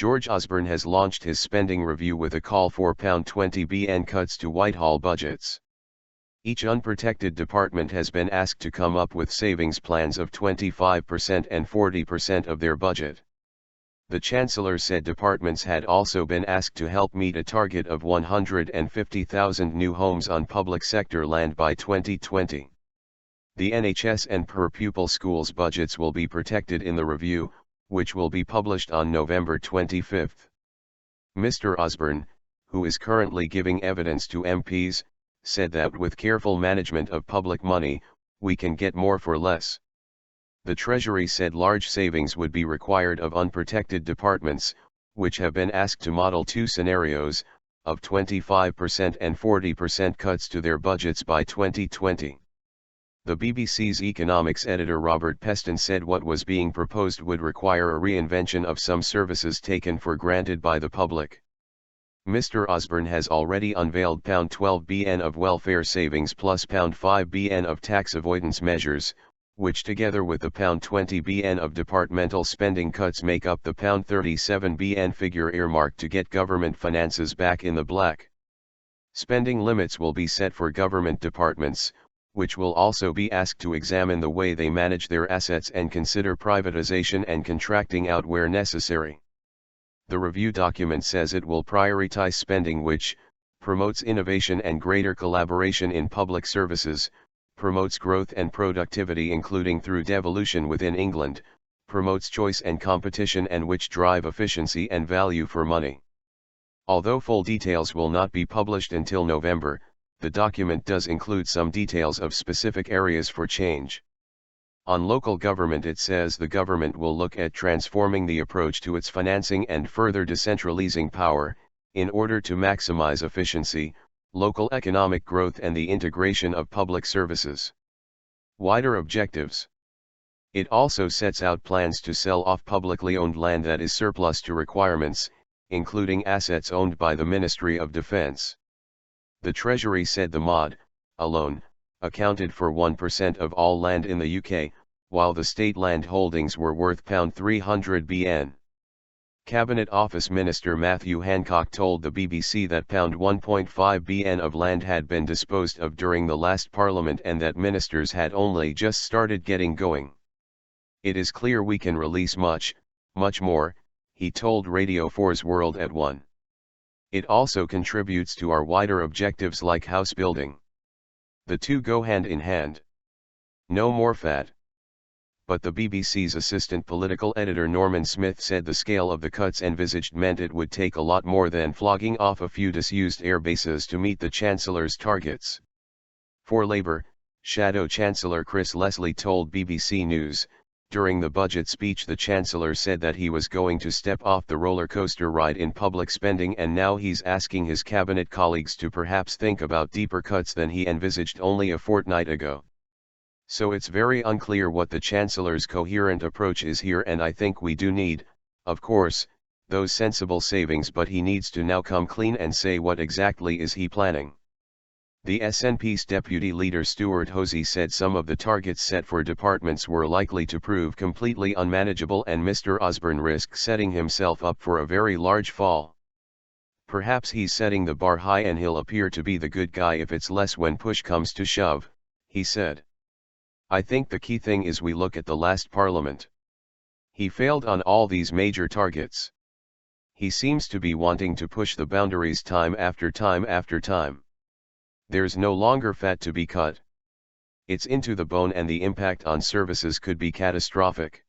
George Osborne has launched his spending review with a call for £20 billion cuts to Whitehall budgets. Each unprotected department has been asked to come up with savings plans of 25% and 40% of their budget. The Chancellor said departments had also been asked to help meet a target of 150,000 new homes on public sector land by 2020. The NHS and per-pupil schools budgets will be protected in the review, which will be published on November 25. Mr. Osborne, who is currently giving evidence to MPs, said that with careful management of public money, we can get more for less. The Treasury said large savings would be required of unprotected departments, which have been asked to model two scenarios, of 25% and 40% cuts to their budgets by 2020. The BBC's economics editor Robert Peston said what was being proposed would require a reinvention of some services taken for granted by the public. Mr. Osborne has already unveiled £12 billion of welfare savings plus £5 billion of tax avoidance measures, which together with the £20 billion of departmental spending cuts make up the £37 billion figure earmarked to get government finances back in the black. Spending limits will be set for government departments, which will also be asked to examine the way they manage their assets and consider privatization and contracting out where necessary. The review document says it will prioritize spending which promotes innovation and greater collaboration in public services, promotes growth and productivity including through devolution within England, promotes choice and competition and which drive efficiency and value for money. Although full details will not be published until November, the document does include some details of specific areas for change. On local government it says the government will look at transforming the approach to its financing and further decentralizing power, in order to maximize efficiency, local economic growth and the integration of public services. Wider objectives. It also sets out plans to sell off publicly owned land that is surplus to requirements, including assets owned by the Ministry of Defence. The Treasury said the MOD, alone, accounted for 1% of all land in the UK, while the state land holdings were worth £300 billion. Cabinet Office Minister Matthew Hancock told the BBC that £1.5 billion of land had been disposed of during the last Parliament and that ministers had only just started getting going. It is clear we can release much more, he told Radio 4's World at 1. It also contributes to our wider objectives like house building. The two go hand in hand. No more fat. But the BBC's assistant political editor Norman Smith said the scale of the cuts envisaged meant it would take a lot more than flogging off a few disused air bases to meet the Chancellor's targets. For Labour, Shadow Chancellor Chris Leslie told BBC News, during the budget speech the Chancellor said that he was going to step off the roller coaster ride in public spending and now he's asking his cabinet colleagues to perhaps think about deeper cuts than he envisaged only a fortnight ago. So it's very unclear what the Chancellor's coherent approach is here and I think we do need, of course, those sensible savings but he needs to now come clean and say what exactly is he planning. The SNP's deputy leader Stuart Hosey said some of the targets set for departments were likely to prove completely unmanageable and Mr. Osborne risks setting himself up for a very large fall. Perhaps he's setting the bar high and he'll appear to be the good guy if it's less when push comes to shove, he said. I think the key thing is we look at the last Parliament. He failed on all these major targets. He seems to be wanting to push the boundaries time after time after time. There's no longer fat to be cut. It's into the bone and the impact on services could be catastrophic.